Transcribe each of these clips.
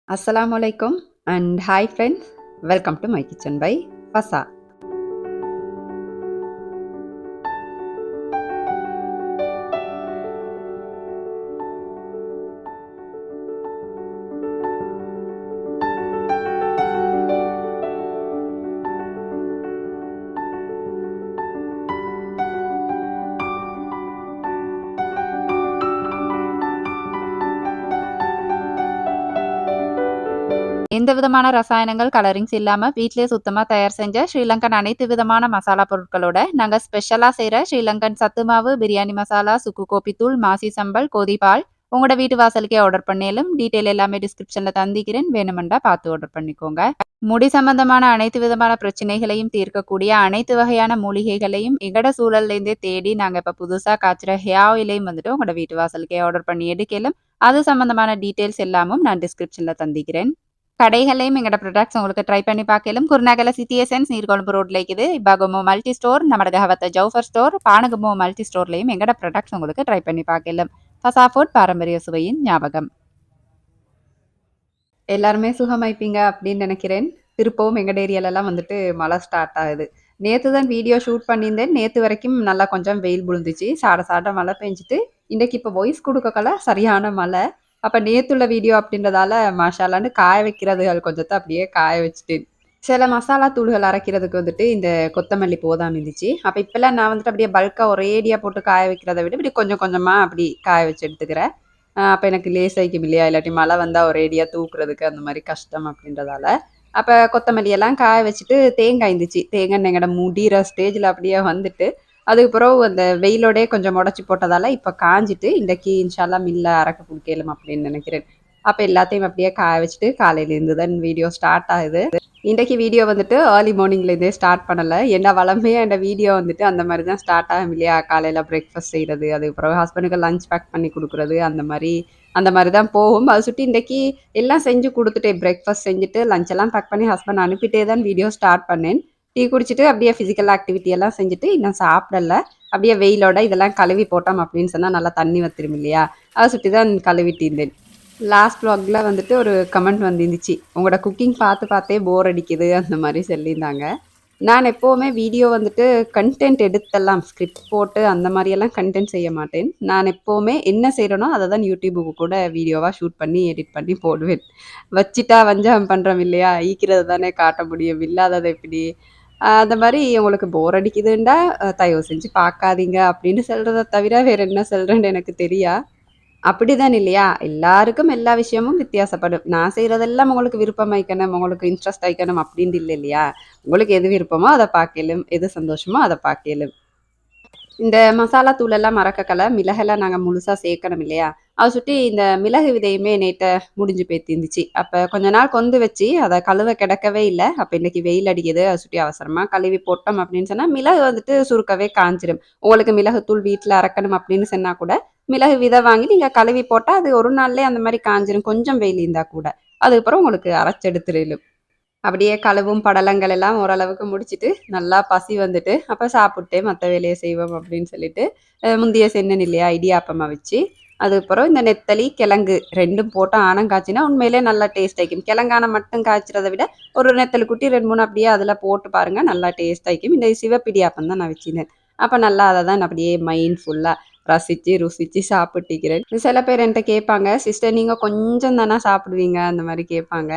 Assalamualaikum and hi friends, welcome to my kitchen by Fasa. எந்த விதமான ரசாயனங்கள், colourings இல்லாம வீட்லயே சுத்தமா தயார் செஞ்ச ஸ்ரீலங்கன் அனைத்து விதமான மசாலா பொருட்களோட நாங்க ஸ்பெஷலா செய்ற ஸ்ரீலங்கன் சத்து மாவு, பிரியாணி மசாலா, சுக்கு கோப்பி தூள், மாசி சம்பல், கோதி பால் உங்களோட வீட்டு வாசலுக்கே ஆர்டர் பண்ணேலும் டீட்டெயில் எல்லாமே டிஸ்கிரிப்ஷன்ல தந்திக்கிறேன். வேணுமெண்டா பார்த்து ஆர்டர் பண்ணிக்கோங்க. முடி சம்பந்தமான அனைத்து விதமான பிரச்சனைகளையும் தீர்க்கக்கூடிய அனைத்து வகையான மூலிகைகளையும் எங்கட சூழல்லேருந்தே தேடி நாங்க இப்ப புதுசா காய்ச்சுற ஹேர் ஆயிலையும் வந்துட்டு உங்களோட வீட்டு வாசலுக்கே ஆர்டர் பண்ணி எடுக்கலும். அது சம்பந்தமான டீட்டெயில்ஸ் எல்லாமும் நான் டிஸ்கிரிப்ஷன்ல தந்திக்கிறேன். கடைகள்லயும் எங்கட ப்ராடக்ட்ஸ் உங்களுக்கு ட்ரை பண்ணி பார்க்கலும். குருநாகல சிட்டி எசன்ஸ் நீர்கொழும்பு ரோட்ல இருக்குது. இப்பாகமோ மல்டி ஸ்டோர், நம்மட கஹவத்த ஜவுஃபர் ஸ்டோர், பானகமோ மல்டி ஸ்டோர்லயும் எங்கட ப்ராடக்ட்ஸ் உங்களுக்கு ட்ரை பண்ணி பார்க்கலும். ஃபசா ஃபுட் பாரம்பரிய சுவையின் ஞாபகம். எல்லாருமே சுகமாயிப்பீங்க அப்படின்னு நினைக்கிறேன். திருப்பவும் எங்க ஏரியாலலாம் வந்துட்டு மழை ஸ்டார்ட் ஆகுது. நேத்து தான் வீடியோ ஷூட் பண்ணியிருந்தேன். நேத்து வரைக்கும் நல்லா கொஞ்சம் வெயில் விழுந்துச்சு. சாட சாட மழை பெஞ்சுட்டு, இன்னைக்கு இப்போ வாய்ஸ் குடுக்கக்கல சரியான மழை. அப்ப நேத்துள்ள வீடியோ அப்படின்றதால மாஷால்லான்னு காய வைக்கிறதுகள் கொஞ்சத்த அப்படியே காய வச்சுட்டேன். சில மசாலா தூள்கள் அரைக்கிறதுக்கு வந்துட்டு இந்த கொத்தமல்லி போதாம இருந்துச்சு. அப்ப இப்பல்லாம் நான் வந்துட்டு அப்படியே பல்கா ஒரேடியா போட்டு காய வைக்கிறத விட இப்படி கொஞ்சம் கொஞ்சமா அப்படி காய வச்சு எடுத்துக்கிறேன். அப்ப எனக்கு லேசாயிக்கும் இல்லையா? இல்லாட்டி மழை வந்தா ஒரேடியா தூக்குறதுக்கு அந்த மாரி கஷ்டம் அப்படின்றதால, அப்ப கொத்தமல்லி எல்லாம் காய வச்சுட்டு தேங்காய் இருந்துச்சு. தேங்காய் எண்ணெய் முடியிற ஸ்டேஜ்ல அப்படியே வந்துட்டு, அதுக்கு பிறகு அந்த வெயிலோடயே கொஞ்சம் உடைச்சு போட்டதால இப்ப காஞ்சிட்டு, இன்றைக்கு இன்ஷா மில்ல அரைக்க குடுக்கலும் அப்படின்னு நினைக்கிறேன். அப்ப எல்லாத்தையும் அப்படியே காய வச்சுட்டு காலையில இருந்து தான் வீடியோ ஸ்டார்ட் ஆகுது. இன்றைக்கு வீடியோ வந்துட்டு ஏர்லி மார்னிங்லேருந்தே ஸ்டார்ட் பண்ணலை. என்ன வளமையாக என் வீடியோ வந்துட்டு அந்த மாதிரி தான் ஸ்டார்ட் ஆகும் இல்லையா? காலையில் பிரேக்ஃபாஸ்ட் செய்கிறது, அதுக்கப்புறம் ஹஸ்பண்டுக்கு லஞ்ச் பேக் பண்ணி கொடுக்குறது, அந்த மாதிரி தான் போகும். அதை சுற்றி இன்றைக்கி எல்லாம் செஞ்சு கொடுத்துட்டேன். பிரேக்ஃபாஸ்ட் செஞ்சுட்டு லஞ்ச் எல்லாம் பேக் பண்ணி ஹஸ்பண்ட் அனுப்பிட்டே தான் வீடியோ ஸ்டார்ட் பண்ணேன். டீ குடிச்சிட்டு அப்படியே ஃபிசிக்கல் ஆக்டிவிட்டி எல்லாம் செஞ்சுட்டு இன்னும் சாப்பிடல. அப்படியே வெயிலோட இதெல்லாம் கழுவி போட்டோம் அப்படின்னு சொன்னால் நல்லா தண்ணி வத்திரும் இல்லையா? அதை சுற்றி தான் கழுவிட்டு இருந்தேன். லாஸ்ட் vlogல வந்துட்டு ஒரு கமெண்ட் வந்துருந்துச்சு. உங்களோட குக்கிங் பார்த்து பார்த்தே போர் அடிக்குது அந்த மாதிரி சொல்லியிருந்தாங்க. நான் எப்போவுமே வீடியோ வந்துட்டு கண்டென்ட் எடுத்தெல்லாம் ஸ்கிரிப்ட் போட்டு அந்த மாதிரியெல்லாம் கண்டென்ட் செய்ய மாட்டேன். நான் எப்போவுமே என்ன செய்கிறேனோ அதை தான் யூடியூபுக்கு கூட வீடியோவாக ஷூட் பண்ணி எடிட் பண்ணி போடுவேன். வச்சிட்டா வஞ்சகம் பண்ணுறோம் இல்லையா? ஈக்கிறது தானே காட்ட முடியும், இல்லாததை எப்படி? அந்த மாதிரி உங்களுக்கு போர் அடிக்குதுண்டா தயவு செஞ்சு பார்க்காதீங்க அப்படின்னு சொல்கிறத தவிர வேறு என்ன சொல்கிறேன்னு எனக்கு தெரியா. அப்படிதான் இல்லையா? எல்லாருக்கும் எல்லா விஷயமும் வித்தியாசப்படும். நான் செய்றதெல்லாம் உங்களுக்கு விருப்பமாய்க்கணும், உங்களுக்கு இன்ட்ரெஸ்ட் ஆயிக்கணும் அப்டின்ட்டு இல்ல இல்லையா? உங்களுக்கு எது விருப்பமோ அத பாக்கலும், எது சந்தோஷமோ அத பாக்கலும். இந்த மசாலா தூளெல்லாம் மறக்கக்கல, மிளகெல்லாம் நாங்க முழுசா சேர்க்கணும் இல்லையா? அத சுட்டி இந்த மிளகு விதையுமே நேத்த முடிஞ்சு போயிருந்துச்சு. அப்ப கொஞ்ச நாள் கொந்து வச்சு, அத கழுவ கிடக்கவே இல்ல. அப்ப இன்னைக்கு வெயில் அடிக்குது, அத சுட்டி அவசரமா கழுவி போட்டோம் அப்படின்னு சொன்னா, மிளகு வந்துட்டு சுருக்கவே காஞ்சிரும். உங்களுக்கு மிளகுத்தூள் வீட்ல அரைக்கணும் அப்படின்னு சொன்னா கூட, மிளகு விதை வாங்கி நீங்க கழுவி போட்டா, அது ஒரு நாள்லயே அந்த மாரி காஞ்சிரும். கொஞ்சம் வெயில் இருந்தா கூட. அதுக்கப்புறம் உங்களுக்கு அரைச்செடுத்துறலும். அப்படியே கழுவும் படலங்கள் எல்லாம் ஓரளவுக்கு முடிச்சுட்டு, நல்லா பசி வந்துட்டு, அப்ப சாப்பிட்டே மத்த வேலைய செய்வோம் அப்படின்னு சொல்லிட்டு, முந்திய சென்னேன் இல்லையா? இடியாப்பமா வச்சு, அதுக்கப்புறம் இந்த நெத்தலி, கிழங்கு 2ம் போட்டு ஆனம் காய்ச்சினா உண்மையிலே நல்லா டேஸ்ட் ஆயிக்கும். கிழங்கான மட்டும் காய்ச்சறத விட, ஒரு நெத்தலி குட்டி 2, 3 அப்படியே அதில போட்டு பாருங்க, நல்லா டேஸ்ட் ஆயிக்கும். இந்த சிவப்பிடியாப்பம் தான் நான் வச்சிருந்தேன். அப்ப நல்லா அத தான் அப்படியே மைண்ட்ஃபுல்லா ரசிச்சு, ருசிச்சு சாப்பிட்டுக்கிறேன். சில பேர் என்ட்ட கேட்பாங்க, "சிஸ்டர் நீங்க கொஞ்சம் தானா சாப்பிடுவீங்க?" அந்த மாரி கேட்பாங்க.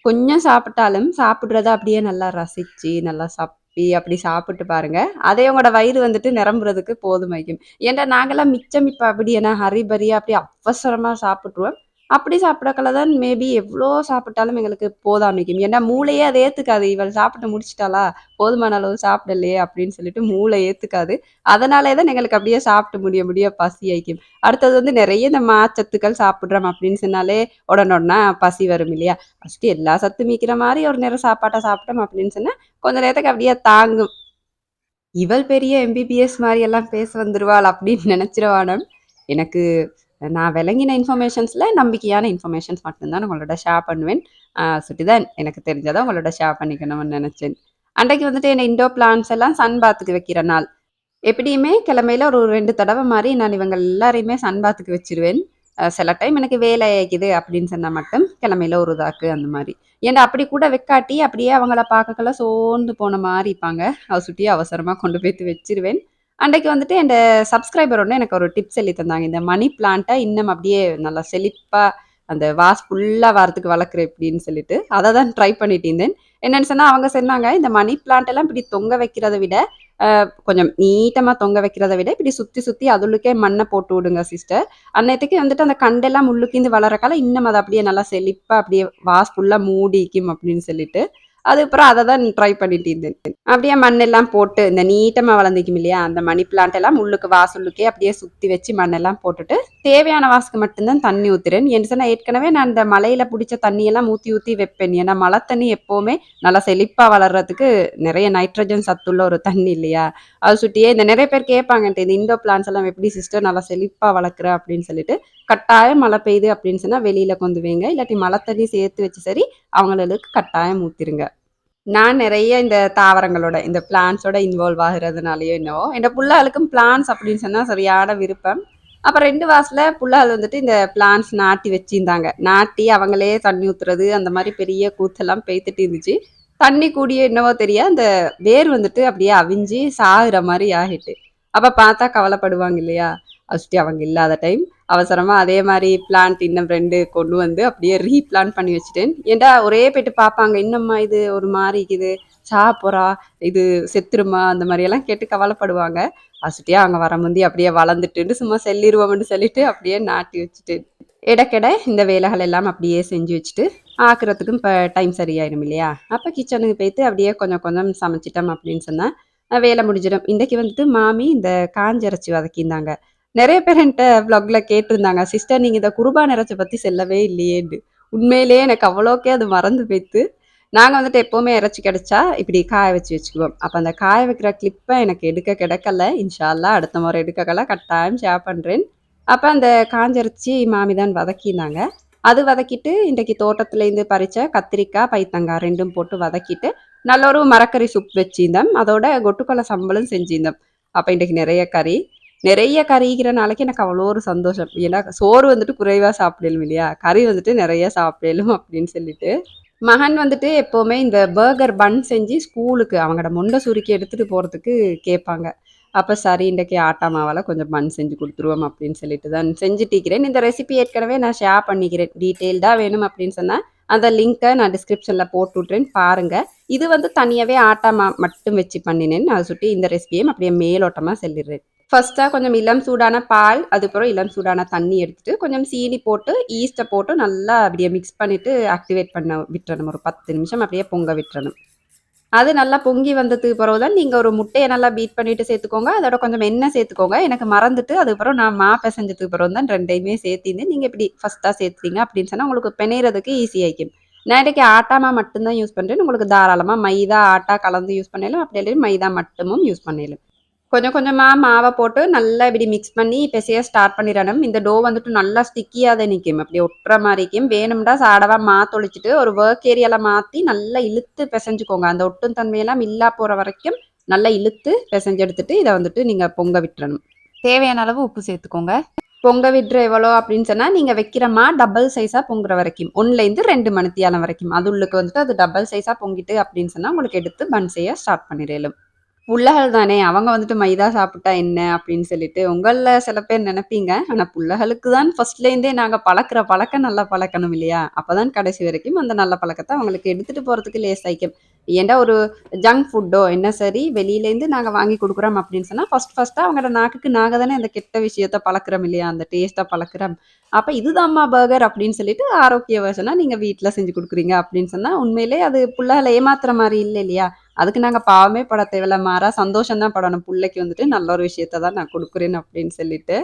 கொஞ்சம் சாப்பிட்டாலும், சாப்பிடுறத அப்படியே நல்லா ரசிச்சு, நல்லா சப்பி அப்படி சாப்பிட்டு பாருங்க. அதே உங்களோட வயிறு வந்துட்டு நிரம்புறதுக்கு போதுமாய்க்கும். ஏன்டா நாங்கலாம் மிச்சம் இப்ப அப்படி என்ன ஹரிபரியா அப்படியே அவசரமா சாப்பிட்டுருவோம். அப்படி சாப்பிடக்கல தான் மேபி எவ்ளோ சாப்பிட்டாலும் எங்களுக்கு போதாமைக்கும். ஏன்னா மூளையே அத ஏத்துக்காது. இவள் சாப்பிட்டு முடிச்சுட்டாளா? போதுமான அளவு சாப்பிடலையே அப்படின்னு சொல்லிட்டு மூளை ஏத்துக்காது. அதனாலே தான் எங்களுக்கு அப்படியே சாப்பிட்டு முடிய முடிய பசியாய்க்கும். அடுத்தது வந்து நெறைய இந்த மாச்சத்துக்கள் சாப்பிடுறோம் அப்படின்னு சொன்னாலே உடனே பசி வரும் இல்லையா? ஃபர்ஸ்ட்டு எல்லா சத்தும் மிக்கிற மாரி ஒரு நேரம் சாப்பாட்ட சாப்பிட்டோம் அப்படின்னு சொன்னா, கொஞ்ச நேரத்துக்கு அப்படியே தாங்கும். இவள் பெரிய எம்பிபிஎஸ் மாரி எல்லாம் பேச வந்துருவாள் அப்படின்னு நினைச்சிருவானம். எனக்கு நான் விளங்கின இன்ஃபர்மேஷன்ஸ்ல நம்பிக்கையான இன்ஃபர்மேஷன்ஸ் மட்டும் தான் உங்களோட ஷேர் பண்ணுவேன். சுட்டிதான் எனக்கு தெரிஞ்சத உங்களோட ஷேர் பண்ணிக்கணும்னு நெனச்சேன். அன்றைக்கு வந்துட்டு என்ன இன்டோர் பிளான்ட்ஸ் எல்லாம் சன் பாத்துக்கு வைக்கிற நாள். எப்படியுமே கிழமையில ஒரு 2 தடவ மாரி நான் இவங்க எல்லாரையுமே சன் பாத்துக்கு வச்சுருவேன். சில டைம் எனக்கு வேலை ஆயிக்குது அப்படின்னு சொன்னா மட்டும் கிழமையில ஒரு இதாக்கு அந்த மாதிரி. ஏன்டா அப்படி கூட வெக்காட்டி அப்படியே அவங்கள பார்க்கக்குள்ள சோர்ந்து போன மாரி இருப்பாங்க. சுட்டி அவசரமா கொண்டு போய்த்து வச்சுருவேன். அன்றைக்கு வந்துட்டு என் சப்ஸ்கிரைபர் ஒண்ணு எனக்கு ஒரு டிப்ஸ் சொல்லி தந்தாங்க. இந்த மணி பிளான்ட்ட இன்னும் அப்படியே நல்லா செழிப்பா அந்த வாஸ் ஃபுல்லா வாரத்துக்கு வளர்க்குற எப்படின்னு சொல்லிட்டு, அத தான் ட்ரை பண்ணிட்டு இருந்தேன். என்னன்னு சொன்னா, அவங்க சொன்னாங்க, "இந்த மணி பிளான்ட் எல்லாம் இப்படி தொங்க வைக்கிறத விட, கொஞ்சம் நீட்டமா தொங்க வைக்கிறத விட, இப்படி சுத்தி சுத்தி அதுள்ளுக்கே மண்ண போட்டு விடுங்க சிஸ்டர். அந்நேரத்துக்கு வந்துட்டு அந்த கண்டெல்லாம் உள்ளுக்கீந்து வளரக்கால, இன்னும் அது அப்படியே நல்லா செழிப்பா அப்படியே வாஸ் ஃபுல்லா மூடிக்கும்" அப்படின்னு சொல்லிட்டு, அதுக்கப்புறம் அத தான் ட்ரை பண்ணிட்டு இருந்தேன். அப்படியே மண்ணெல்லாம் போட்டு, இந்த நீட்டமா வளர்ந்துக்கும் இல்லையா? அந்த மணி பிளான்ட் எல்லாம் உள்ளுக்கு வாசலுக்கே அப்படியே சுத்தி வச்சு மண்ணெல்லாம் போட்டுட்டு, தேவையான வாஸ்க்கு மட்டும் தான் தண்ணி ஊத்துறேன். ஏன்னு சொன்னா, ஏற்கனவே நான் இந்த மழையில புடிச்ச தண்ணியெல்லாம் ஊத்தி ஊத்தி வைப்பேன். ஏன்னா, மழை தண்ணி எப்பவுமே நல்லா செழிப்பா வளர்றதுக்கு நிறைய நைட்ரஜன் சத்துள்ள ஒரு தண்ணி இல்லையா? அது சுட்டியே இந்த நிறைய பேர் கேட்பாங்க என்ட்ட, "இந்த இண்டோர் பிளான்ட்ஸ் எல்லாம் எப்படி சிஸ்டர் நல்லா செழிப்பா வளர்க்குற?" அப்படின்னு சொல்லிட்டு. கட்டாயம் மழை பெய்யுது அப்படின்னு சொன்னா, வெளியில கொண்டு வைங்க. இல்லாட்டி மழை தண்ணி சேர்த்து வச்சு சரி, அவங்களுக்கு கட்டாயம் ஊத்திருங்க. நான் நெறைய இந்த தாவரங்களோட, இந்த பிளான்ட்ஸோட இன்வால்வ் ஆகுறதுனாலயோ என்னவோ, என் புள்ளைகளுக்கும் பிளான்ட்ஸ் அப்படின்னு சொன்னா சரியான விருப்பம். அப்ப 2 வாசல புள்ளைகள் வந்துட்டு இந்த பிளான்ட்ஸ் நாட்டி வச்சிருந்தாங்க. நாட்டி அவங்களே தண்ணி ஊத்துறது, அந்த மாரி பெரிய கூத்தெல்லாம் பேத்துட்டு இருந்துச்சு. தண்ணி கூடியோ என்னவோ தெரியாது, அந்த வேர் வந்துட்டு அப்படியே அவிஞ்சு சாகுற மாரி ஆகிட்டு. அப்ப பார்த்தா கவலைப்படுவாங்க இல்லையா? ஃபர்ஸ்ட்டு அவங்க இல்லாத டைம். அவசரமா அதே மாரி பிளான்ட் இன்னும் 2 கொண்டு வந்து அப்படியே ரீபிளான்ட் பண்ணி வச்சுட்டேன். ஏன்டா ஒரே போயிட்டு பார்ப்பாங்க. "என்னம்மா இது ஒரு மாரி இருக்குது, சாப்போறா, இது செத்துருமா?" அந்த மாரியெல்லாம் கேட்டு கவலைப்படுவாங்க. ஃபர்ஸ்ட்டே அவங்க வர முந்தி அப்படியே வளர்ந்துட்டுன்னு சும்மா செல்லிருவோம்ன்னு சொல்லிட்டு அப்படியே நாட்டி வச்சுட்டேன். எடைக்கெட இந்த வேலைகள் எல்லாம் அப்படியே செஞ்சு வச்சுட்டு, ஆக்குறதுக்கும் இப்ப டைம் சரியாயிரும் இல்லையா? அப்ப கிச்சனுக்கு போயிட்டு அப்படியே கொஞ்சம் கொஞ்சம் சமைச்சிட்டோம் அப்படின்னு சொன்னா, வேலை முடிஞ்சிடும். இன்னைக்கு வந்துட்டு மாமி இந்த காஞ்ச இறைச்சி வதக்கியிருந்தாங்க. நெறைய பேர் என்ட்ட வ்ளாக்ல கேட்டிருந்தாங்க, "சிஸ்டர் நீங்க இந்த குருபான் இறைச்சி பத்தி சொல்லவே இல்லையேன்னு." உண்மையிலேயே எனக்கு அவ்வளோக்கே அது மறந்து போயித்து. நாங்க வந்துட்டு எப்பவுமே இறைச்சி கிடைச்சா இப்படி காய வச்சு வச்சுக்குவோம். அப்ப அந்த காய வைக்கிற கிளிப்ப எனக்கு எடுக்க கிடைக்கல. இன்ஷா அல்லாஹ் அடுத்த முறை எடுக்கக்கல கட்டாயம் ஷேர் பண்றேன். அப்ப அந்த காஞ்ச இறைச்சி மாமி தான் வதக்கினாங்க. அது வதக்கிட்டு இன்றைக்கு தோட்டத்திலேருந்து பறிச்ச கத்திரிக்காய், பைத்தங்காய் 2ம் போட்டு வதக்கிட்டு, நல்ல ஒரு மரக்கறி சூப் வச்சிருந்தோம். அதோட கொட்டுக்கல்ல சம்பலும் செஞ்சிருந்தோம். அப்ப இன்றைக்கு நெறைய கறி. நெறைய கறிங்கிற நாளைக்கு எனக்கு அவ்வளோ ஒரு சந்தோஷம். ஏன்னா சோறு வந்துட்டு குறைவா சாப்பிடலும் இல்லையா? கறி வந்துட்டு நெறைய சாப்பிடலும் அப்படின்னு சொல்லிட்டு. மகன் வந்துட்டு எப்பவுமே இந்த பர்கர் பன் செஞ்சு ஸ்கூலுக்கு அவங்களோட மொண்ட சுருக்கி எடுத்துட்டு போறதுக்கு கேட்பாங்க. அப்ப சரி இன்றைக்கு ஆட்டா மாவால கொஞ்சம் பன் செஞ்சு குடுத்துருவோம் அப்படின்னு சொல்லிட்டு தான் செஞ்சுட்டிருக்கிறேன். இந்த ரெசிபி ஏற்கனவே நான் ஷேர் பண்ணிக்கிறேன். டீட்டெயில்டா வேணும் அப்படின்னு சொன்னா, அந்த லிங்க்க நான் டிஸ்கிரிப்ஷன்ல போட்டு விட்றேன் பாருங்க. இது வந்து தனியாவே ஆட்டா மட்டும் வச்சு பண்ணினேன். அத சுட்டி இந்த ரெசிபியும் அப்படியே மேலோட்டமா சொல்லிடுறேன். ஃபர்ஸ்ட்டா கொஞ்சம் இளம் சூடான பால், அதுக்கப்புறம் இளம் சூடான தண்ணி எடுத்துட்டு, கொஞ்சம் சீனி போட்டு, ஈஸ்ட்ட போட்டு நல்லா அப்படியே மிக்ஸ் பண்ணிட்டு ஆக்டிவேட் பண்ண விட்டுறணும். ஒரு 10 நிமிஷம் அப்படியே பொங்க விட்டுறணும். அது நல்லா பொங்கி வந்ததுக்கு பிறகு தான் நீங்க ஒரு முட்டைய நல்லா பீட் பண்ணிட்டு சேர்த்துக்கோங்க. அதோட கொஞ்சம் எண்ணெய் சேர்த்துக்கோங்க. எனக்கு மறந்துட்டு அதுக்கப்புறம் நான் பெசஞ்சதுக்கு பிறகு தான் 2யுமே சேர்த்திருந்தேன். நீங்க இப்படி ஃபர்ஸ்ட்டா சேர்த்துட்டீங்க அப்படின்னு சொன்னா உங்களுக்கு பெனையிறதுக்கு ஈஸி ஆயிக்கும். நான் இன்னைக்கு ஆட்டா மாவு மட்டும் தான் யூஸ் பண்றேன். உங்களுக்கு தாராளமா மைதா, ஆட்டா கலந்து யூஸ் பண்ணலாம். அப்படி இல்லாட்டி மைதா மட்டுமும் யூஸ் பண்ணலாம். கொஞ்சம் கொஞ்சமா மாவ போட்டு நல்லா இப்படி மிக்ஸ் பண்ணி பெசைய ஸ்டார்ட் பண்ணிறணும். இந்த டோ வந்துட்டு நல்லா ஸ்டிக்கியா தான் நிக்கும். அப்படியே ஒட்டுற மாரி இருக்கும். வேணும்டா சாடவா தொளிச்சுட்டு ஒரு வொர்க் ஏரியால மாத்தி நல்லா இழுத்து பெசஞ்சுக்கோங்க. அந்த ஒட்டும் தன்மையெல்லாம் இல்லா போற வரைக்கும் நல்லா இழுத்து பெசஞ்சு எடுத்துட்டு, இத வந்துட்டு நீங்க பொங்க விட்டுறணும். தேவையான அளவு உப்பு சேர்த்துக்கோங்க. பொங்க விட்ற எவ்வளோ அப்படின்னு சொன்னா, நீங்க வைக்கிற டபுள் சைஸா பொங்குற வரைக்கும். 1லேருந்து 2 மணித்தியாலம் வரைக்கும். அது உள்ளுக்கு வந்துட்டு அது டபுள் சைஸா பொங்கிட்டு அப்படின்னு சொன்னா, உங்களுக்கு எடுத்து பன் செய்ய ஸ்டார்ட் பண்ணிறேலும். புள்ளகள் தானே! அவங்க வந்துட்டு மைதா சாப்பிட்டா என்ன? அப்படின்னு சொல்லிட்டு, உங்கள்ல சில பேர் நெனைப்பீங்க. ஆனா புள்ளகளுக்கு தான் ஃபர்ஸ்ட்லேருந்தே நாங்க பழக்குற பழக்கம் நல்லா பழக்கணும் இல்லையா? அப்பதான் கடைசி வரைக்கும் அந்த நல்ல பழக்கத்த அவங்களுக்கு எடுத்துட்டு போறதுக்கு லேசாயிக்கும். ஏன்டா ஒரு ஜங்க் ஃபுட்டோ என்ன சரி, வெளியிலேருந்து நாங்க வாங்கி குடுக்குறோம் அப்படின்னு சொன்னா, ஃபர்ஸ்ட்டா அவங்களோட நாக்குக்கு நாங்க தானே அந்த கெட்ட விஷயத்த பழக்குறோம் இல்லையா? அந்த டேஸ்ட்ட பழக்குறோம். அப்ப இதுதாம்மா பர்கர் அப்படின்னு சொல்லிட்டு ஆரோக்கிய வெர்ஷனா நீங்க வீட்ல செஞ்சு குடுக்குறீங்க அப்படின்னு சொன்னா, உண்மையிலே அது புள்ளகள ஏமாத்துற மாரி இல்ல இல்லையா? அதுக்கு நாங்க பாவமே பட தேவையில்ல. மாறா சந்தோஷம் தான் படணும். புள்ளைக்கு வந்துட்டு நல்ல ஒரு விஷயத்த தான் நான் குடுக்குறேன் அப்படின்னு சொல்லிட்டு.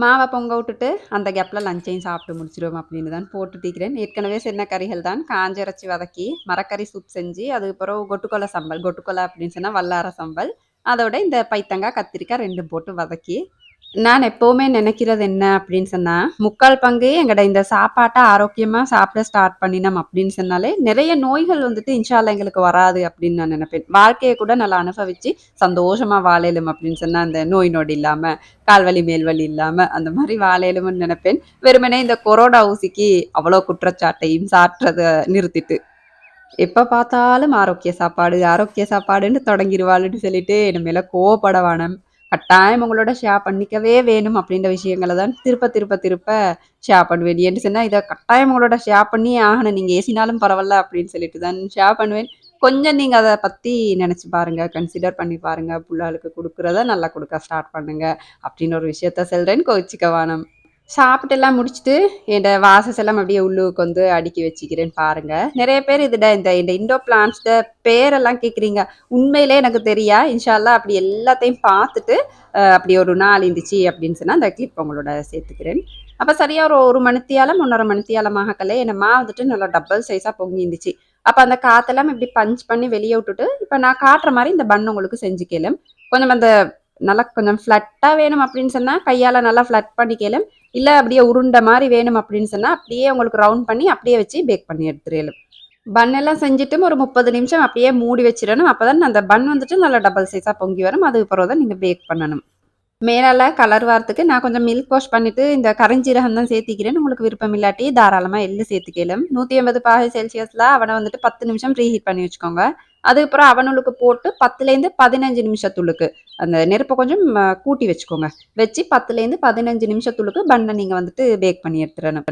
மாவ பொங்க விட்டுட்டு, அந்த கேப்ல லஞ்சையும் சாப்பிட்டு முடிச்சுருவோம் அப்படின்னு தான் போட்டுட்டிருக்கிறேன். ஏற்கனவே சொன்ன கறிகள் தான் காஞ்ச இறைச்சி வதக்கி, மரக்கறி சூப் செஞ்சு, அதுக்கு பிறகு கொட்டுக்கொல்ல சம்பல். கொட்டுக்கொல்ல அப்படின்னு சொன்னா வல்லார சம்பல். அதோட இந்த பைத்தங்காய், கத்திரிக்காய் 2ம் போட்டு வதக்கி, நான் எப்பவுமே நினைக்கிறது என்ன அப்படின்னு சொன்னா, 3/4 பங்கு எங்கட இந்த சாப்பாட்ட ஆரோக்கியமா சாப்பிட ஸ்டார்ட் பண்ணினோம் அப்படின்னு சொன்னாலே, நிறைய நோய்கள் வந்துட்டு இன்ஷா அல்லாஹ் எங்களுக்கு வராது அப்படின்னு நான் நினைப்பேன். வாழ்க்கைய கூட நல்லா அனுபவிச்சு சந்தோஷமா வாழலும் அப்படின்னு சொன்னா, அந்த நோய் நொடி இல்லாம, கால்வலி, மேல்வலி இல்லாம அந்த மாரி வாழலும்னு நினைப்பேன். வெறுமனே இந்த கொரோனா ஊசிக்கு அவ்வளோ குற்றச்சாட்டையும் சாட்டுறத நிறுத்திட்டு. எப்ப பார்த்தாலும் ஆரோக்கிய சாப்பாடுன்னு தொடங்கிருவாளுன்னு சொல்லிட்டு என் மேல கோவப்பட வேணாம். கட்டாயம் உங்களோட ஷேர் பண்ணிக்கவே வேணும் அப்படின்ற விஷயங்கள தான் திருப்ப ஷேர் பண்ணுவேன். ஏன்னு சொன்னா, இத கட்டாயம் உங்களோட ஷேர் பண்ணியே ஆகணும். நீங்க ஏசினாலும் பரவால்ல அப்படின்னு சொல்லிட்டு தான் ஷேர் பண்ணுவேன். கொஞ்சம் நீங்க அத பத்தி நெனச்சு பாருங்க. கன்சிடர் பண்ணி பாருங்க. புள்ளைகளுக்கு குடுக்குறத நல்லா குடுக்க ஸ்டார்ட் பண்ணுங்க. அப்படின்னு ஒரு விஷயத்த சொல்றேன். கோவிச்சுக்க வேணாம். சாப்பிட்டெல்லாம் முடிச்சுட்டு, என்னோட வாசஸ் எல்லாம் அப்படியே உள்ளுக்கு வந்து அடுக்கி வச்சுக்கிறேன் பாருங்க. நெறைய பேர் இந்த இந்த இண்டோர் பிளான்ட்ஸ்ட பேரெல்லாம் கேட்குறீங்க. உண்மையிலே எனக்கு தெரியா. இன்ஷா அல்லாஹ் அப்படி எல்லாத்தையும் பார்த்துட்டு, அப்படி ஒரு நாள் இருந்துச்சு அப்படின்னு சொன்னா, அந்த கிளிப் உங்களோட சேர்த்துக்கிறேன். அப்ப சரியா ஒரு 1 மணித்தியாலம், 1 1/2 மணித்தியாலம் ஆகக்கலே என்னம்மா வந்துட்டு நல்லா டபுள் சைஸா பொங்கி இருந்துச்சு. அப்ப அந்த காத்தெல்லாம் இப்படி பஞ்ச் பண்ணி வெளிய விட்டுட்டு, இப்ப நான் காட்டுற மாரி இந்த பன் உங்களுக்கு செஞ்சுக்கலும். கொஞ்சம் அந்த நல்லா கொஞ்சம் ஃப்ளட்டா வேணும் அப்படின்னு சொன்னா, கையால நல்லா ஃப்ளட் பண்ணிக்கலும். இல்ல அப்படியே உருண்ட மாரி வேணும் அப்படின்னு சொன்னா, அப்படியே உங்களுக்கு ரவுண்ட் பண்ணி அப்படியே வச்சு பேக் பண்ணி எடுத்துறலும். பன் எல்லாம் செஞ்சுட்டு ஒரு 30 நிமிஷம் அப்படியே மூடி வச்சிரணும். அப்பதான் அந்த பன் வந்துட்டு நல்லா டபுள் சைஸா பொங்கி வரும். அதுக்கு பிறகு தான் நீங்க பேக் பண்ணணும். மேலால கலர் வரத்துக்கு நான் கொஞ்சம் மில்க் வாஷ் பண்ணிட்டு இந்த கருஞ்சீரகம் தான் சேர்த்திக்கிறேன். உங்களுக்கு விருப்பம் இல்லாட்டி தாராளமா எள்ளு சேர்த்துக்கலாம். 180 செல்சியஸ்ல அவன வந்துட்டு 10 நிமிஷம் ப்ரீஹீட் பண்ணி வச்சுக்கோங்க. அதுக்கப்புறம் அவனுக்கு போட்டு 10லேருந்து 15 நிமிஷத்துள்ளுக்கு அந்த நெருப்ப கொஞ்சம் கூட்டி வச்சுக்கோங்க. வச்சு 10லேருந்து 15 நிமிஷத்துள்ளுக்கு பன்ன நீங்க வந்துட்டு பேக் பண்ணி எடுத்துறணும்.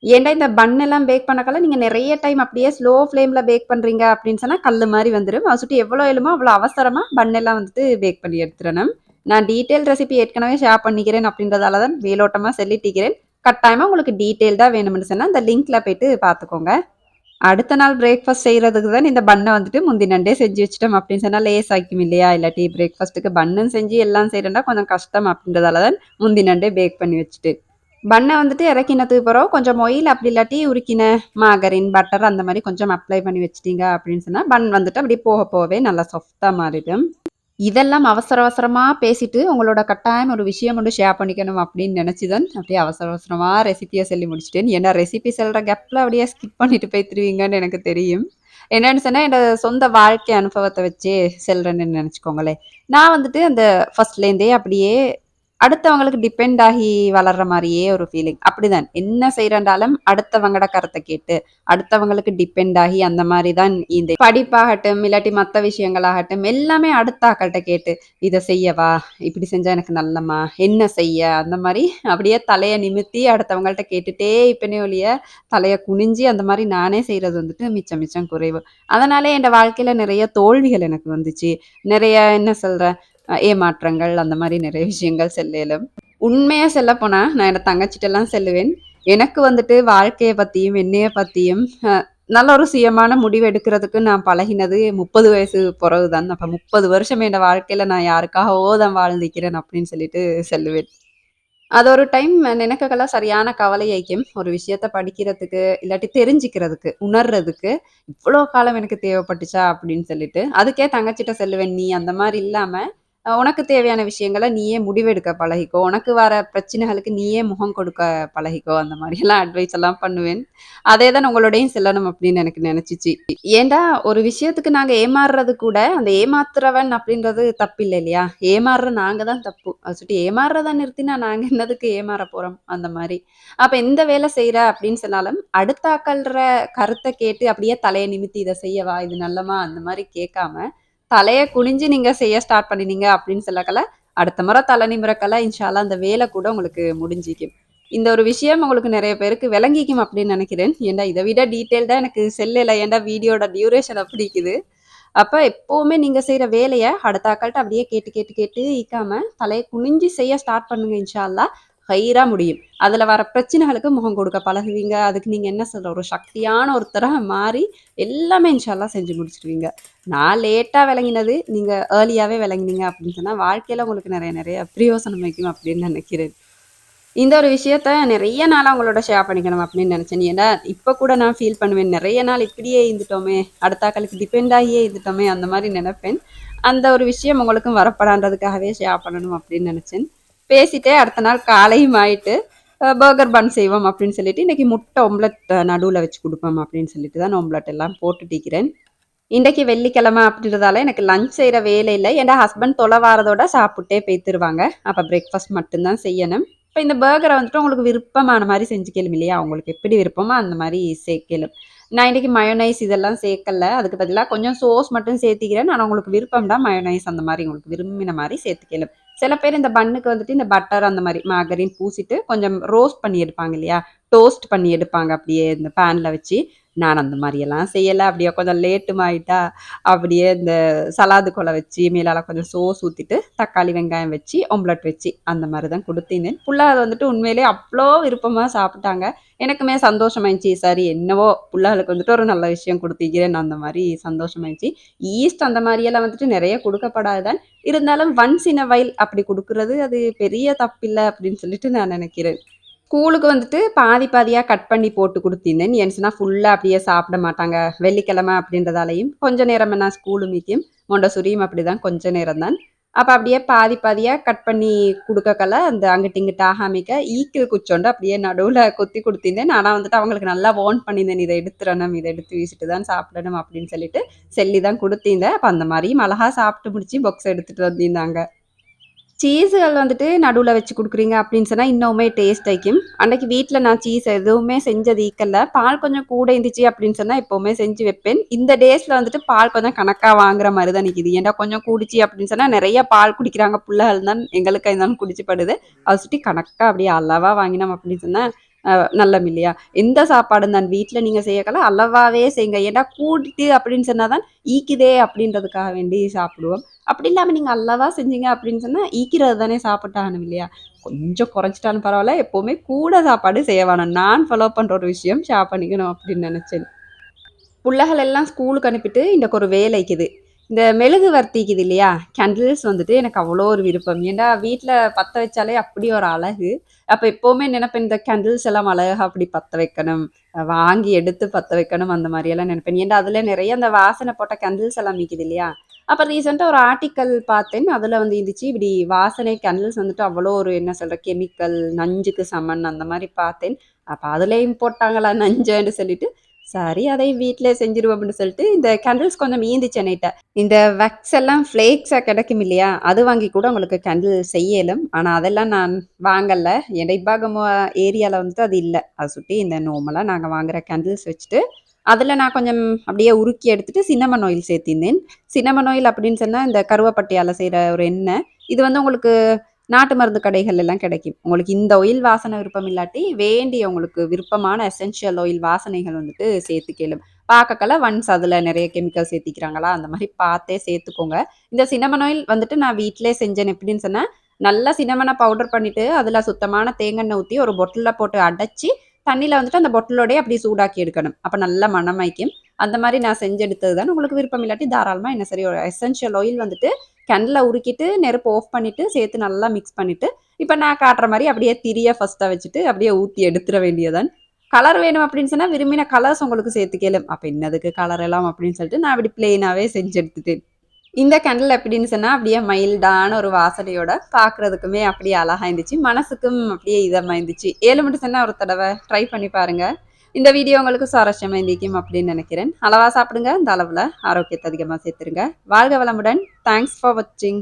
ஏன்டா இந்த பன் எல்லாம் பேக் பண்ணக்கெல்லாம் நீங்க நெறைய டைம் அப்படியே ஸ்லோ ஃப்ளேம்ல பேக் பண்றீங்க அப்படின்னு சொன்னா கல்லு மாரி வந்துரும். அத சுட்டு எவ்வளோ இயலுமோ அவ்வளோ அவசரமா பன் எல்லாம் வந்துட்டு பேக் பண்ணி எடுத்துறணும். நான் டீட்டெயில் ரெசிபி ஏற்கனவே ஷேர் பண்ணிக்கிறேன் அப்படின்றதால தான் மேலோட்டமா சொல்லிட்டிருக்கிறேன். கட்டாயமா உங்களுக்கு டீட்டெயில்டா வேணும்னு சொன்னா அந்த லிங்க்ல போயிட்டு பார்த்துக்கோங்க. அடுத்த நாள் பிரேக்ஃபாஸ்ட் செய்றதுக்கு தான் இந்த பன்ன வந்துட்டு முந்தினண்டே செஞ்சு வச்சுட்டோம் அப்படின்னு சொன்னா லேஸ் ஆயிக்கும் இல்லையா? இல்லாட்டி பிரேக்ஃபாஸ்ட்டுக்கு பன்னும் செஞ்சு எல்லாம் செய்றேன்னா கொஞ்சம் கஷ்டம் அப்படின்றதால தான் முந்தினண்டே பேக் பண்ணி வச்சுட்டு. பன்ன வந்துட்டு இறக்கினதுக்கு பிறகு கொஞ்சம் ஆயில் அப்படி இல்லாட்டி உருக்கின மாகரின், பட்டர் அந்த மாரி கொஞ்சம் அப்ளை பண்ணி வச்சுட்டீங்க அப்படின்னு சொன்னா, பன் வந்துட்டு அப்படியே போக போகவே நல்லா சாஃப்ட்டா மாறிடும். இதெல்லாம் அவசர அவசரமா பேசிட்டு, உங்களோட கட்டாயம் ஒரு விஷயம் ஒண்ணு ஷேர் பண்ணிக்கணும் அப்படின்னு நினைச்சு தான், அப்படியே அவசர அவசரமா ரெசிபிய சொல்லி முடிச்சுட்டேன். ஏன்னா ரெசிபி சொல்ற கேப்ல அப்படியே ஸ்கிப் பண்ணிட்டு போயிருவீங்கன்னு எனக்கு தெரியும். என்னன்னு சொன்னா, என்னோட சொந்த வாழ்க்கை அனுபவத்த வச்சே சொல்றேன்னு நெனச்சுக்கோங்களேன். நான் வந்துட்டு அந்த ஃபர்ஸ்ட்லேருந்தே அப்படியே அடுத்தவங்களுக்கு டிபெண்ட் ஆகி வளர்ற மாரியே ஒரு ஃபீலிங். அப்படிதான். என்ன செய்றேன்டாலும் அடுத்தவங்கட கருத்த கேட்டு, அடுத்தவங்களுக்கு டிபெண்ட் ஆகி அந்த மாரி தான் இந்த படிப்பாகட்டும், இல்லாட்டி மத்த விஷயங்களாகட்டும், எல்லாமே அடுத்த ஆக்கள்ட்ட கேட்டு, "இத செய்யவா? இப்படி செஞ்சா எனக்கு நல்லம்மா? என்ன செய்ய?" அந்த மாரி அப்படியே தலைய நிமித்தி அடுத்தவங்கள்ட்ட கேட்டுட்டே இருப்பேனே ஒழிய, தலைய குனிஞ்சு அந்த மாரி நானே செய்றது வந்துட்டு மிச்சம் மிச்சம் குறைவு. அதனாலே என் வாழ்க்கையில நிறைய தோல்விகள் எனக்கு வந்துச்சு. நிறைய என்ன சொல்ற ஏமாற்றங்கள் அந்த மாரி நிறைய விஷயங்கள் செல்லேலும். உண்மையா சொல்லப்போனா, நான் என்னோட தங்கச்சிட்டலாம் சொல்லுவேன். எனக்கு வந்துட்டு வாழ்க்கைய பத்தியும், என்னைய பத்தியும் நல்ல ஒரு சுயமான முடிவு எடுக்கிறதுக்கு நான் பழகினது 30 வயசு பொறவு தான். அப்ப 30 வருஷம் என் வாழ்க்கையில நான் யாருக்காகவோ தான் வாழ்ந்திருக்கிறேன் அப்படின்னு சொல்லிட்டு சொல்லுவேன். அது ஒரு டைம் நினைக்கக்கெல்லாம் சரியான கவலையாயிக்கும். ஒரு விஷயத்த படிக்கிறதுக்கு, இல்லாட்டி தெரிஞ்சுக்கிறதுக்கு, உணர்றதுக்கு, இவ்வளோ காலம் எனக்கு தேவைப்பட்டுச்சா அப்படின்னு சொல்லிட்டு. அதுக்கே தங்கச்சிட்ட சொல்லுவேன், "நீ அந்த மாரி இல்லாம, உனக்கு தேவையான விஷயங்கள நீயே முடிவெடுக்க பழகிக்கோ. உனக்கு வர பிரச்சனைகளுக்கு நீயே முகம் கொடுக்க பழகிக்கோ." அந்த மாரியெல்லாம் அட்வைஸ் எல்லாம் பண்ணுவேன். அதே தான் உங்களோடையும் சொல்லணும் அப்படின்னு எனக்கு நெனச்சுச்சு. ஏன்டா, ஒரு விஷயத்துக்கு நாங்க ஏமாறுறது கூட, அந்த ஏமாத்துறவன் அப்படின்றது தப்பில்ல இல்லையா? ஏமாறுற நாங்க தான் தப்பு. அத சுட்டி ஏமாறுறத நிறுத்தினா நாங்க என்னதுக்கு ஏமாறப் போறோம்? அந்த மாரி. அப்ப எந்த வேலை செய்ற அப்படின்னு சொன்னாலும், அடுத்த ஆக்கள்ற கருத்த கேட்டு அப்படியே தலைய நிமித்தி இத செய்யவா? இது நல்லமா? அந்த மாரி கேட்காம, தலைய குனிஞ்சு நீங்க செய்ய ஸ்டார்ட் பண்ணினீங்க அப்படின்னு சொல்லக்கல, அடுத்த முறை தல நிமிரக்கல இன்ஷா அல்லாஹ் அந்த வேலை கூட உங்களுக்கு முடிஞ்சிக்கும். இந்த ஒரு விஷயம் உங்களுக்கு நெறைய பேருக்கு விளங்கிக்கும் அப்படின்னு நெனைக்கிறேன். ஏன்டா இத விட டீட்டெயில்டா எனக்கு செல்லல. ஏன்டா வீடியோட டியூரேஷன் அப்படி இருக்குது. அப்ப எப்பவுமே நீங்க செய்ற வேலைய அடுத்த ஆட்கள்ட்ட அப்படியே கேட்டு, கேட்டு, கேட்டு இக்காம தலைய குனிஞ்சு செய்ய ஸ்டார்ட் பண்ணுங்க இன்ஷா அல்லாஹ். ஹைரா முடியும். அதுல வர பிரச்சனைகளுக்கு முகம் கொடுக்க பழகுவீங்க. அதுக்கு நீங்க என்ன சொல்ற ஒரு சக்தியான ஒருத்தரா மாறி எல்லாமே இன்ஷா அல்லாஹ் செஞ்சு முடிச்சுருவீங்க. நான் லேட்டா விளங்கினது, நீங்க ஏர்லியாவே விளங்குனீங்க அப்படின்னு சொன்னா, வாழ்க்கையில உங்களுக்கு நெறைய, நெறைய பிரயோசனம் வைக்கும் அப்படின்னு நெனைக்கிறேன். இந்த ஒரு விஷயத்த நெறைய நாளா உங்களோட ஷேர் பண்ணிக்கணும் அப்படின்னு நெனச்சேன். ஏன்னா, இப்ப கூட நான் ஃபீல் பண்ணுவேன். நெறைய நாள் இப்படியே இருந்துட்டோமே! அடுத்த ஆக்களுக்கு டிபெண்ட் ஆகியே இருந்துட்டோமே! அந்த மாரி நெனப்பேன். அந்த ஒரு விஷயம் உங்களுக்கும் வரப்படான்றதுக்காகவே ஷேர் பண்ணணும் அப்படின்னு நெனச்சேன். பேசிட்டே அடுத்த நாள் காலையும் ஆயிட்டு பர்கர் பன் செய்வோம் அப்படின்னு சொல்லிட்டு இன்னைக்கு முட்டை ஒம்லெட் நடுவில் வச்சு கொடுப்போம் அப்படின்னு சொல்லிட்டு தான் ஒம்லெட் எல்லாம் போட்டுட்டிக்கிறேன். இன்றைக்கு வெள்ளிக்கிழமை அப்படின்றதால எனக்கு லஞ்ச் செய்கிற வேலை இல்லை. ஏன்னா ஹஸ்பண்ட் தொலை வாரதோட சாப்பிட்டே போய்த்துருவாங்க. அப்போ பிரேக்ஃபாஸ்ட் மட்டும்தான் செய்யணும். இப்போ இந்த பர்கரை வந்துட்டு உங்களுக்கு விருப்பமான மாதிரி செஞ்சுக்கலும் இல்லையா, அவங்களுக்கு எப்படி விருப்பமோ அந்த மாதிரி சேர்க்கலும். நான் இன்றைக்கி மயோனைஸ் இதெல்லாம் சேர்க்கல, அதுக்கு பதிலாக கொஞ்சம் சோஸ் மட்டும் சேர்த்திக்கிறேன். நான் உங்களுக்கு விருப்பம் தான் மயோனைஸ் அந்த மாதிரி உங்களுக்கு விரும்பின மாதிரி சேர்த்துக்கலும். சில பேர் இந்த பன்னுக்கு வந்துட்டு இந்த பட்டர் அந்த மாதிரி மார்கரின் பூசிட்டு கொஞ்சம் ரோஸ்ட் பண்ணி எடுப்பாங்க இல்லையா, டோஸ்ட் பண்ணி எடுப்பாங்க அப்படியே இந்த பேனில் வச்சு. நான் அந்த மாதிரியெல்லாம் செய்யலை. அப்படியே கொஞ்சம் லேட்டும் ஆகிட்டா அப்படியே இந்த சலாது கொலை வச்சு மேலால் கொஞ்சம் சோஸ் ஊற்றிட்டு தக்காளி வெங்காயம் வச்சு ஒம்லெட் வச்சு அந்த மாதிரி தான் கொடுத்திருந்தேன். புள்ளா அது வந்துட்டு உண்மையிலே அவ்வளோ விருப்பமாக சாப்பிட்டாங்க. எனக்குமே சந்தோஷமாயிடுச்சு. சரி என்னவோ புள்ளாளுக்கு வந்துட்டு ஒரு நல்ல விஷயம் கொடுத்திக்கிறேன் அந்த மாதிரி சந்தோஷமாயிடுச்சு. ஈஸ்ட் அந்த மாதிரியெல்லாம் வந்துட்டு நிறைய கொடுக்கப்படாதுதான், இருந்தாலும் ஒன்ஸ் இன் அ வைல் அப்படி கொடுக்குறது அது பெரிய தப்பில்லை அப்படின்னு சொல்லிட்டு நான் நினைக்கிறேன். ஸ்கூலுக்கு வந்துட்டு பாதி பாதியாக கட் பண்ணி போட்டு கொடுத்திருந்தேன். ஏன்னுச்சுன்னா ஃபுல்லாக அப்படியே சாப்பிட மாட்டாங்க. வெள்ளிக்கிழமை அப்படின்றதாலையும் கொஞ்சம் நேரம் நான் ஸ்கூலு மீக்கும் மொண்டசூரியும் அப்படி தான் கொஞ்ச நேரம் தான். அப்போ அப்படியே பாதி பாதியாக கட் பண்ணி கொடுக்கக்கல அந்த அங்கிட்டு இங்கிட்டு ஆகாமிக்க ஈக்கில் குச்சோண்டு அப்படியே நடுவில் கொத்தி கொடுத்திருந்தேன். ஆனால் வந்துட்டு அவங்களுக்கு நல்லா வார்ன் பண்ணியிருந்தேன், இதை எடுத்துடணும், இதை எடுத்து வீசிட்டு தான் சாப்பிடணும் அப்படின்னு சொல்லிட்டு சொல்லி தான் கொடுத்திருந்தேன். அப்போ அந்த மாதிரியும் அழகாக சாப்பிட்டு முடிச்சு பாக்ஸ் எடுத்துகிட்டு வந்திருந்தாங்க. சீஸுகள் வந்துட்டு நடுவில் வச்சு கொடுக்குறீங்க அப்படின்னு சொன்னால் இன்னுமே டேஸ்ட் ஆயிக்கும். அன்றைக்கி வீட்டில் நான் சீஸ் எதுவுமே செஞ்சது ஈக்கல்ல. பால் கொஞ்சம் கூட இருந்துச்சு அப்படின்னு சொன்னால் எப்போவுமே செஞ்சு வைப்பேன். இந்த டேஸில் வந்துட்டு பால் கொஞ்சம் கணக்காக வாங்குற மாதிரி தான் நிற்கிது. ஏன்டா கொஞ்சம் கூடிச்சு அப்படின்னு சொன்னால் நிறைய பால் குடிக்கிறாங்க பிள்ளைகள் தான், எங்களுக்கு இருந்தாலும் குடிச்சுப்படுது. அதை சுற்றி கணக்காக அப்படியே அளவாக வாங்கினோம் அப்படின்னு சொன்னால் நல்லம் இல்லையா. எந்த சாப்பாடு தான் வீட்டில் நீங்கள் செய்யக்கலாம் அளவாகவே செய்யுங்க. ஏன்டா கூட்டிட்டு அப்படின்னு சொன்னால் தான் ஈக்குதே அப்படின்றதுக்காக வேண்டி சாப்பிடுவோம். அப்படி இல்லாமல் நீங்கள் அல்லவா செஞ்சீங்க அப்படின்னு சொன்னால் ஈக்கிறது தானே சாப்பிட்டாகணும் இல்லையா. கொஞ்சம் குறைச்சிட்டாலும் பரவாயில்ல, எப்போவுமே கூட சாப்பாடு செய்ய வேணாம். நான் ஃபாலோ பண்ணுற ஒரு விஷயம் ஷேர் பண்ணிக்கணும் அப்படின்னு நினச்சேன். புள்ளைகள் எல்லாம் ஸ்கூலுக்கு அனுப்பிட்டு இன்றைக்கு ஒரு வேலைக்குது. இந்த மெழுகு வர்த்திக்குது இல்லையா, கேண்டில்ஸ் வந்துட்டு எனக்கு அவ்வளோ ஒரு விருப்பம். ஏன்டா வீட்டில் பற்ற வச்சாலே அப்படி ஒரு அழகு. அப்போ எப்போவுமே நினைப்பேன் இந்த கேண்டில்ஸ் எல்லாம் அழகாக அப்படி பற்ற வைக்கணும், வாங்கி எடுத்து பற்ற வைக்கணும் அந்த மாதிரியெல்லாம் நினைப்பேன். ஏன்டா அதில் நிறைய அந்த வாசனை போட்ட கேண்டில்ஸ் எல்லாம் மீக்குது இல்லையா. அப்போ ரீசெண்டாக ஒரு ஆர்டிக்கல் பார்த்தேன், அதில் வந்து இருந்துச்சு இப்படி வாசனை கேண்டில்ஸ் வந்துட்டு அவ்வளோ ஒரு என்ன சொல்கிற கெமிக்கல் நஞ்சுக்கு சமன் அந்த மாதிரி பார்த்தேன். அப்போ அதுலேயும் போட்டாங்களா நஞ்சுன்னு சொல்லிட்டு சரி அதை வீட்டிலே செஞ்சிருவோம் அப்படின்னு சொல்லிட்டு இந்த கேண்டில்ஸ் கொஞ்சம் மீந்துச்சு என்கிட்ட. இந்த வேக்ஸ் எல்லாம் ஃப்ளேக்ஸாக கிடைக்கும் இல்லையா, அது வாங்கி கூட உங்களுக்கு கேண்டில் செய்யலும். ஆனால் அதெல்லாம் நான் வாங்கலை. இடைப்பாகம் ஏரியாவில் வந்துட்டு அது இல்லை. அதை சுற்றி இந்த நார்மலாக நாங்கள் வாங்குகிற கேண்டில்ஸ் வச்சுட்டு அதில் நான் கொஞ்சம் அப்படியே உருக்கி எடுத்துட்டு சின்னமன் ஆயில் சேர்த்திருந்தேன். சின்னமன் ஆயில் அப்படின்னு சொன்னால் இந்த கருவப்பட்டியால் செய்கிற ஒரு எண்ணெய். இது வந்து உங்களுக்கு நாட்டு மருந்து கடைகள் எல்லாம் கிடைக்கும். உங்களுக்கு இந்த ஆயில் வாசனை விருப்பம் இல்லாட்டி வேண்டிய உங்களுக்கு விருப்பமான எசென்ஷியல் ஆயில் வாசனைகள் வந்துட்டு சேர்த்துக்கலும். பார்க்கக்கல ஒன்ஸ் அதில் நிறைய கெமிக்கல் சேர்த்திக்கிறாங்களா அந்த மாதிரி பார்த்தே சேர்த்துக்கோங்க. இந்த சின்னமன் ஆயில் வந்துட்டு நான் வீட்டிலே செஞ்சேன். எப்படின்னு சொன்னால் நல்லா சின்னமனை பவுடர் பண்ணிவிட்டு அதில் சுத்தமான தேங்காய் ஊற்றி ஒரு பொட்டிலில் போட்டு அடைச்சி தண்ணியில் வந்துட்டு அந்த பொட்டிலோடய அப்படி சூடாக்கி எடுக்கணும். அப்போ நல்ல மணமாய்க்கும். அந்த மாதிரி நான் செஞ்செடுத்தது தான். உங்களுக்கு விருப்பம் இல்லாட்டி தாராளமாக என்ன சரி ஒரு எசென்ஷியல் ஆயில் வந்துட்டு கேண்டில் உருக்கிட்டு நெருப்பு ஆஃப் பண்ணிவிட்டு சேர்த்து நல்லா மிக்ஸ் பண்ணிவிட்டு இப்போ நான் காட்டுற மாதிரி அப்படியே திரியை ஃபஸ்ட்டாக வச்சுட்டு அப்படியே ஊற்றி எடுத்துட வேண்டியதான். கலர் வேணும் அப்படின்னு சொன்னால் விரும்பின கலர்ஸ் உங்களுக்கு சேர்த்துக்கலும். அப்போ என்னதுக்கு கலர் எல்லாம் அப்படின்னு சொல்லிட்டு நான் அப்படி பிளெயினாகவே செஞ்சு எடுத்துட்டேன். இந்த கேண்டில் எப்படின்னு சொன்னால் அப்படியே மைல்டான ஒரு வாசனையோட பார்க்குறதுக்குமே அப்படியே அழகாக இருந்துச்சு, மனசுக்கும் அப்படியே இதமாக இருந்துச்சு. 7 மட்டும் சொன்னால் ஒரு தடவை ட்ரை பண்ணி பாருங்கள். இந்த வீடியோ உங்களுக்கு சுவாரஸ்யமாக இருந்திக்கும் அப்படின்னு நினைக்கிறேன். அளவாக சாப்பிடுங்க, இந்த அளவில் ஆரோக்கியத்தை அதிகமாக சேர்த்துருங்க. வாழ்க வளமுடன். தேங்க்ஸ் ஃபார் வாட்சிங்.